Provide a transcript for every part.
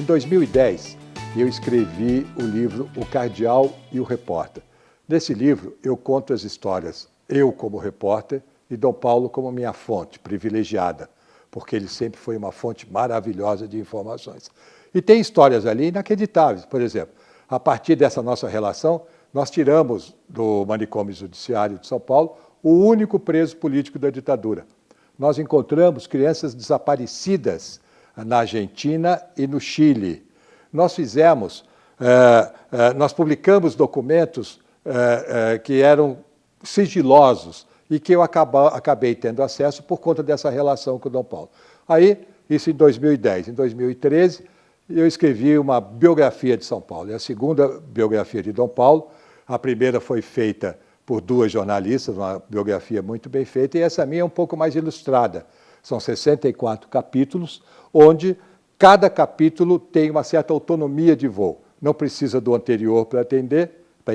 2010, eu escrevi o livro O Cardeal e o Repórter. Nesse livro, eu conto as histórias, eu como repórter e Dom Paulo como minha fonte privilegiada, porque ele sempre foi uma fonte maravilhosa de informações. E tem histórias ali inacreditáveis. Por exemplo, a partir dessa nossa relação, nós tiramos do manicômio judiciário de São Paulo o único preso político da ditadura. Nós encontramos crianças desaparecidas na Argentina e no Chile. Nós publicamos documentos que eram sigilosos e que eu acabei tendo acesso por conta dessa relação com o Dom Paulo. Aí, isso em 2010. Em 2013, eu escrevi uma biografia de São Paulo. É a segunda biografia de Dom Paulo. A primeira foi feita por duas jornalistas, uma biografia muito bem feita, e essa minha é um pouco mais ilustrada. São 64 capítulos, onde cada capítulo tem uma certa autonomia de voo. Não precisa do anterior para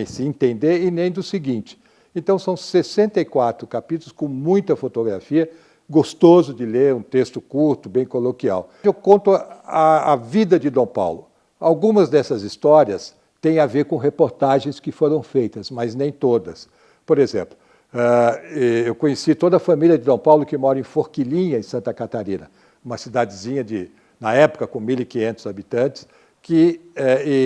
se entender, e nem do seguinte. Então, são 64 capítulos com muita fotografia, gostoso de ler, um texto curto, bem coloquial. Eu conto a vida de Dom Paulo. Algumas dessas histórias têm a ver com reportagens que foram feitas, mas nem todas. Por exemplo, eu conheci toda a família de Dom Paulo que mora em Forquilinha, em Santa Catarina, uma cidadezinha na época com 1.500 habitantes,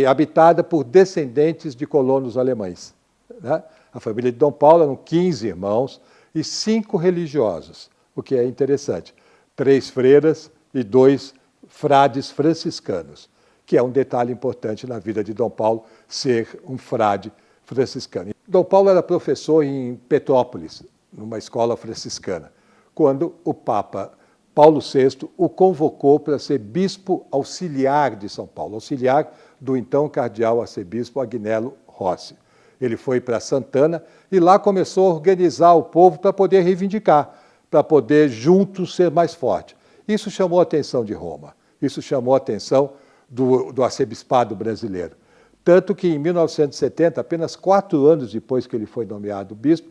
habitada por descendentes de colonos alemães. Né? A família de Dom Paulo eram 15 irmãos e 5 religiosos, o que é interessante. 3 freiras e 2 frades franciscanos, que é um detalhe importante na vida de Dom Paulo, ser um frade franciscano. Dom Paulo era professor em Petrópolis, numa escola franciscana, quando o Papa Paulo VI o convocou para ser bispo auxiliar de São Paulo, auxiliar do então cardeal arcebispo Agnello Rossi. Ele foi para Santana e lá começou a organizar o povo para poder reivindicar, para poder juntos ser mais forte. Isso chamou a atenção de Roma, isso chamou a atenção do arcebispado brasileiro. Tanto que em 1970, apenas 4 anos depois que ele foi nomeado bispo,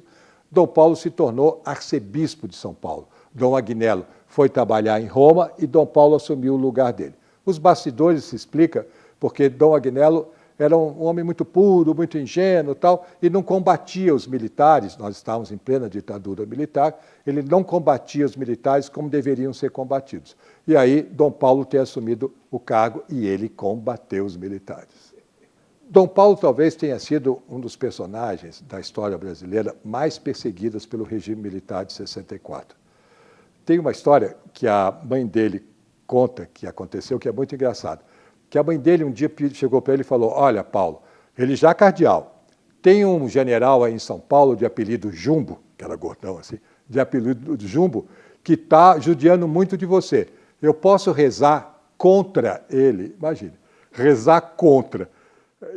Dom Paulo se tornou arcebispo de São Paulo. Dom Agnello foi trabalhar em Roma e Dom Paulo assumiu o lugar dele. Os bastidores se explicam porque Dom Agnello era um homem muito puro, muito ingênuo e não combatia os militares. Nós estávamos em plena ditadura militar, ele não combatia os militares como deveriam ser combatidos. E aí Dom Paulo tem assumido o cargo e ele combateu os militares. Dom Paulo talvez tenha sido um dos personagens da história brasileira mais perseguidas pelo regime militar de 64. Tem uma história que a mãe dele conta, que aconteceu, que é muito engraçado. Que a mãe dele um dia chegou para ele e falou: olha, Paulo, ele já cardeal, tem um general aí em São Paulo de apelido Jumbo, que era gordão assim, de apelido Jumbo, que está judiando muito de você. Eu posso rezar contra ele? Imagine, rezar contra.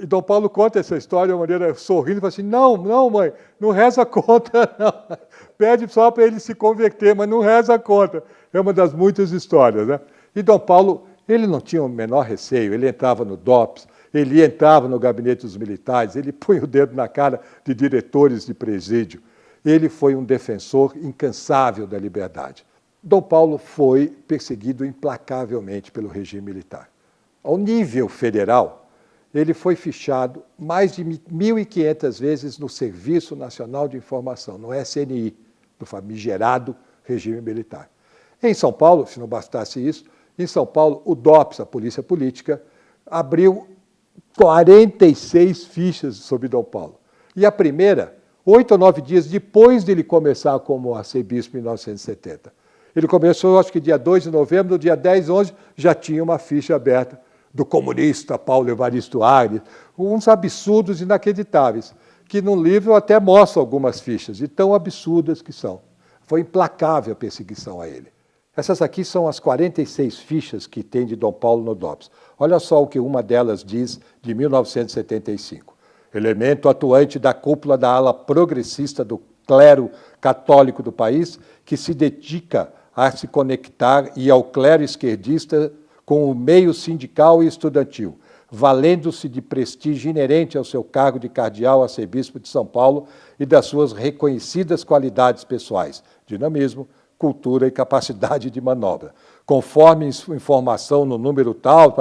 E Dom Paulo conta essa história de uma maneira sorrindo e fala assim: não, mãe, não reza contra, não. Pede só para ele se converter, mas não reza contra. É uma das muitas histórias, né? E Dom Paulo, ele não tinha o menor receio, ele entrava no DOPS, ele entrava no gabinete dos militares, ele punha o dedo na cara de diretores de presídio. Ele foi um defensor incansável da liberdade. Dom Paulo foi perseguido implacavelmente pelo regime militar. Ao nível federal, ele foi fichado mais de 1.500 vezes no Serviço Nacional de Informação, no SNI, do famigerado regime militar. Em São Paulo, se não bastasse isso, em São Paulo, o DOPS, a Polícia Política, abriu 46 fichas sobre Dom Paulo. E a primeira, 8 ou 9 dias depois dele começar como arcebispo em 1970. Ele começou, acho que dia 2 de novembro, no dia 10, 11, já tinha uma ficha aberta do comunista Paulo Evaristo Aires, uns absurdos inacreditáveis, que no livro eu até mostro algumas fichas, de tão absurdas que são. Foi implacável a perseguição a ele. Essas aqui são as 46 fichas que tem de Dom Paulo no DOPS. Olha só o que uma delas diz de 1975. Elemento atuante da cúpula da ala progressista do clero católico do país, que se dedica a se conectar e ao clero esquerdista com o meio sindical e estudantil, valendo-se de prestígio inerente ao seu cargo de cardeal arcebispo de São Paulo e das suas reconhecidas qualidades pessoais, dinamismo, cultura e capacidade de manobra, conforme informação no número tal,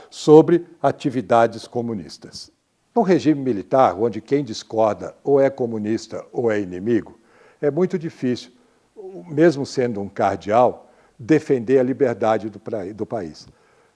sobre atividades comunistas. No regime militar, onde quem discorda ou é comunista ou é inimigo, é muito difícil, mesmo sendo um cardeal, defender a liberdade do país.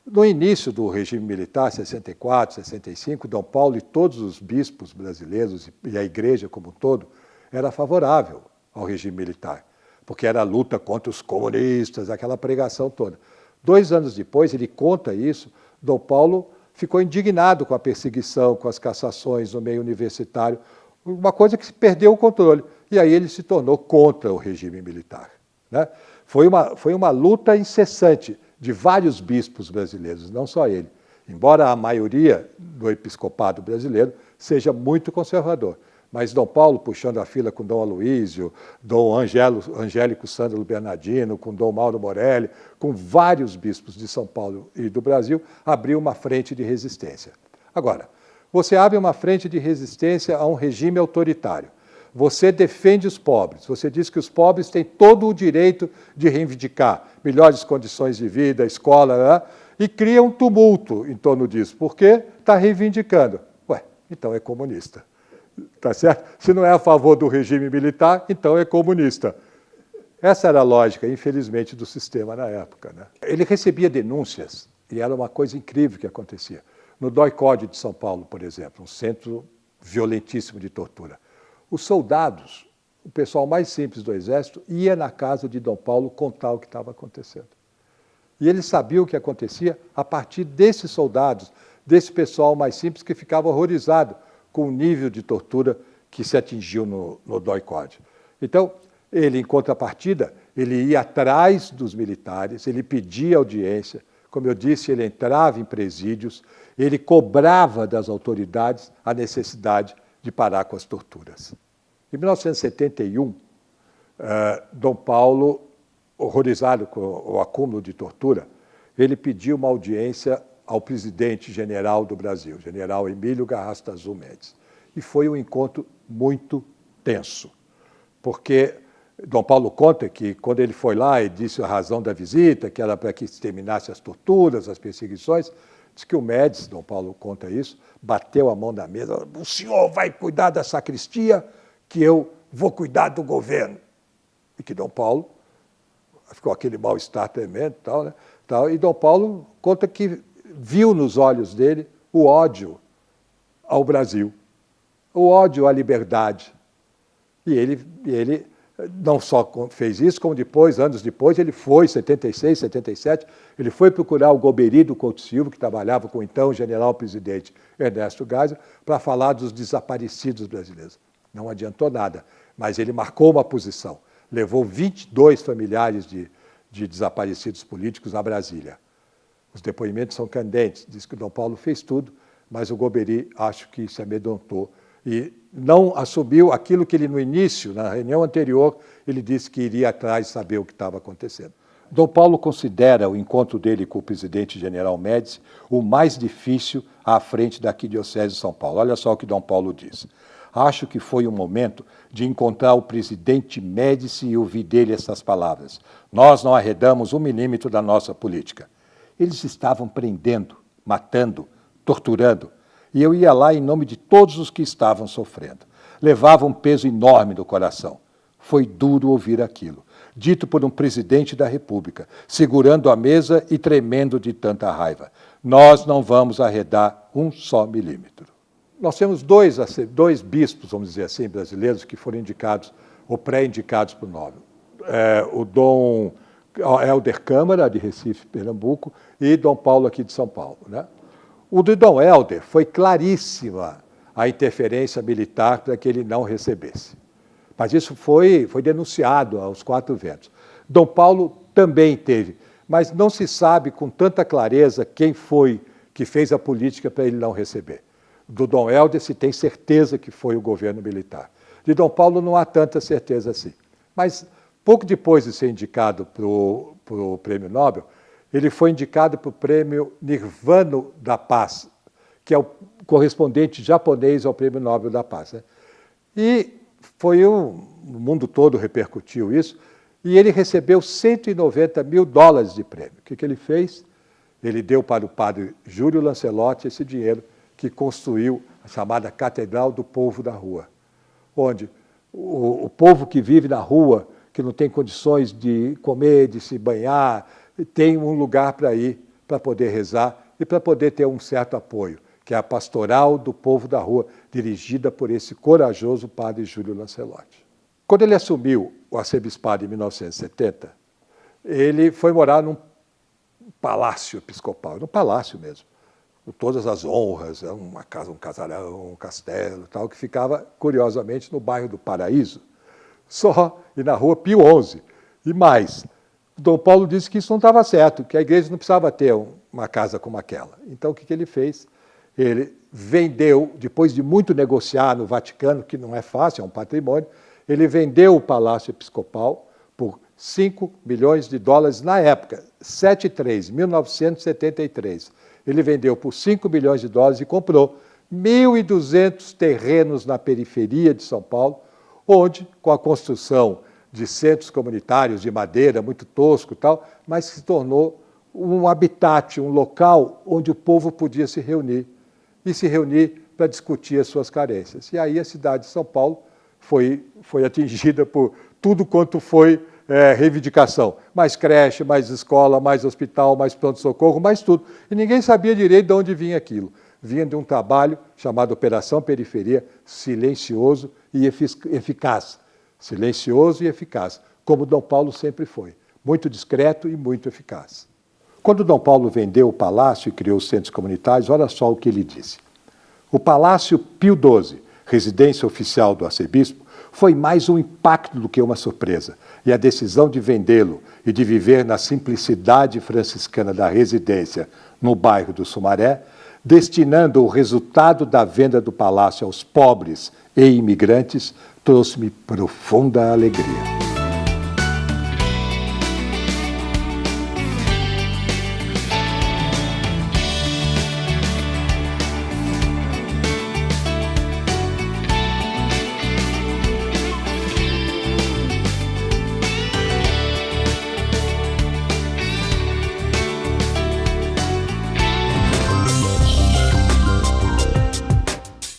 No início do regime militar, 64, 65, Dom Paulo e todos os bispos brasileiros e a igreja como um todo era favorável ao regime militar, porque era a luta contra os comunistas, aquela pregação toda. 2 anos depois, ele conta isso, Dom Paulo ficou indignado com a perseguição, com as cassações no meio universitário, uma coisa que se perdeu o controle. E aí ele se tornou contra o regime militar, né? Foi uma luta incessante de vários bispos brasileiros, não só ele. Embora a maioria do episcopado brasileiro seja muito conservador. Mas Dom Paulo, puxando a fila com Dom Aloísio, Dom Angélico Sandro Bernardino, com Dom Mauro Morelli, com vários bispos de São Paulo e do Brasil, abriu uma frente de resistência. Agora, você abre uma frente de resistência a um regime autoritário. Você defende os pobres, você diz que os pobres têm todo o direito de reivindicar melhores condições de vida, escola, né? E cria um tumulto em torno disso, porque está reivindicando. Ué, então é comunista. Tá certo? Se não é a favor do regime militar, então é comunista. Essa era a lógica, infelizmente, do sistema na época, né? Ele recebia denúncias, e era uma coisa incrível que acontecia. No DOI-CODE de São Paulo, por exemplo, um centro violentíssimo de tortura. Os soldados, o pessoal mais simples do Exército, ia na casa de Dom Paulo contar o que estava acontecendo. E ele sabia o que acontecia a partir desses soldados, desse pessoal mais simples que ficava horrorizado com o nível de tortura que se atingiu no DOI-CODE. Então, ele, em contrapartida, ele ia atrás dos militares, ele pedia audiência, como eu disse, ele entrava em presídios, ele cobrava das autoridades a necessidade de parar com as torturas. Em 1971, Dom Paulo, horrorizado com o acúmulo de tortura, ele pediu uma audiência ao presidente-general do Brasil, general Emílio Garrastazu Mendes. E foi um encontro muito tenso, porque Dom Paulo conta que, quando ele foi lá e disse a razão da visita, que era para que se terminasse as torturas, as perseguições, diz que o Médici, Dom Paulo conta isso, bateu a mão na mesa, o senhor vai cuidar da sacristia, que eu vou cuidar do governo. E que Dom Paulo ficou aquele mal-estar tremendo, né? E Dom Paulo conta que viu nos olhos dele o ódio ao Brasil, o ódio à liberdade. E ele não só fez isso, como depois, anos depois, ele foi, em 76, 77, ele foi procurar o Golbery do Couto Silva, que trabalhava com o então general-presidente Ernesto Geisel, para falar dos desaparecidos brasileiros. Não adiantou nada, mas ele marcou uma posição. Levou 22 familiares de desaparecidos políticos a Brasília. Os depoimentos são candentes, diz que o Dom Paulo fez tudo, mas o Golbery acho que se amedrontou e não assumiu aquilo que ele, no início, na reunião anterior, ele disse que iria atrás saber o que estava acontecendo. Dom Paulo considera o encontro dele com o presidente-general Médici o mais difícil à frente da Arquidiocese de São Paulo. Olha só o que Dom Paulo diz. Acho que foi o momento de encontrar o presidente Médici e ouvir dele essas palavras. Nós não arredamos 1 milímetro da nossa política. Eles estavam prendendo, matando, torturando. E eu ia lá em nome de todos os que estavam sofrendo. Levava um peso enorme no coração. Foi duro ouvir aquilo, dito por um presidente da República, segurando a mesa e tremendo de tanta raiva. Nós não vamos arredar 1 só milímetro. Nós temos dois bispos, vamos dizer assim, brasileiros, que foram indicados ou pré-indicados para o Nobel. O Dom Helder Câmara, de Recife, Pernambuco, e Dom Paulo, aqui de São Paulo, né? O de Dom Helder foi claríssima a interferência militar para que ele não recebesse. Mas isso foi denunciado aos 4 ventos. Dom Paulo também teve, mas não se sabe com tanta clareza quem foi que fez a política para ele não receber. Do Dom Helder se tem certeza que foi o governo militar. De Dom Paulo não há tanta certeza assim. Mas pouco depois de ser indicado para o Prêmio Nobel, ele foi indicado para o Prêmio Nirvana da Paz, que é o correspondente japonês ao Prêmio Nobel da Paz, né? E o mundo todo repercutiu isso, e ele recebeu 190 mil dólares de prêmio. O que ele fez? Ele deu para o padre Júlio Lancelotti esse dinheiro, que construiu a chamada Catedral do Povo da Rua, onde o povo que vive na rua, que não tem condições de comer, de se banhar, tem um lugar para ir, para poder rezar e para poder ter um certo apoio, que é a Pastoral do Povo da Rua, dirigida por esse corajoso padre Júlio Lancelotti. Quando ele assumiu o arcebispado em 1970, ele foi morar num palácio episcopal, num palácio mesmo, com todas as honras, uma casa, um casarão, um castelo, tal, que ficava, curiosamente, no bairro do Paraíso, e na rua Pio XI. E mais, Dom Paulo disse que isso não estava certo, que a igreja não precisava ter uma casa como aquela. Então, o que ele fez? Ele vendeu, depois de muito negociar no Vaticano, que não é fácil, é um patrimônio, ele vendeu o Palácio Episcopal por 5 milhões de dólares na época, 1973. Ele vendeu por 5 milhões de dólares e comprou 1.200 terrenos na periferia de São Paulo, onde, com a construção de centros comunitários de madeira, muito tosco e tal, mas se tornou um habitat, um local onde o povo podia se reunir para discutir as suas carências. E aí a cidade de São Paulo foi atingida por tudo quanto foi reivindicação. Mais creche, mais escola, mais hospital, mais pronto-socorro, mais tudo. E ninguém sabia direito de onde vinha aquilo. Vinha de um trabalho chamado Operação Periferia, silencioso e eficaz. Silencioso e eficaz, como Dom Paulo sempre foi. Muito discreto e muito eficaz. Quando Dom Paulo vendeu o palácio e criou os centros comunitários, olha só o que ele disse. O Palácio Pio XII, residência oficial do arcebispo, foi mais um impacto do que uma surpresa, e a decisão de vendê-lo e de viver na simplicidade franciscana da residência no bairro do Sumaré, destinando o resultado da venda do palácio aos pobres e imigrantes, trouxe-me profunda alegria.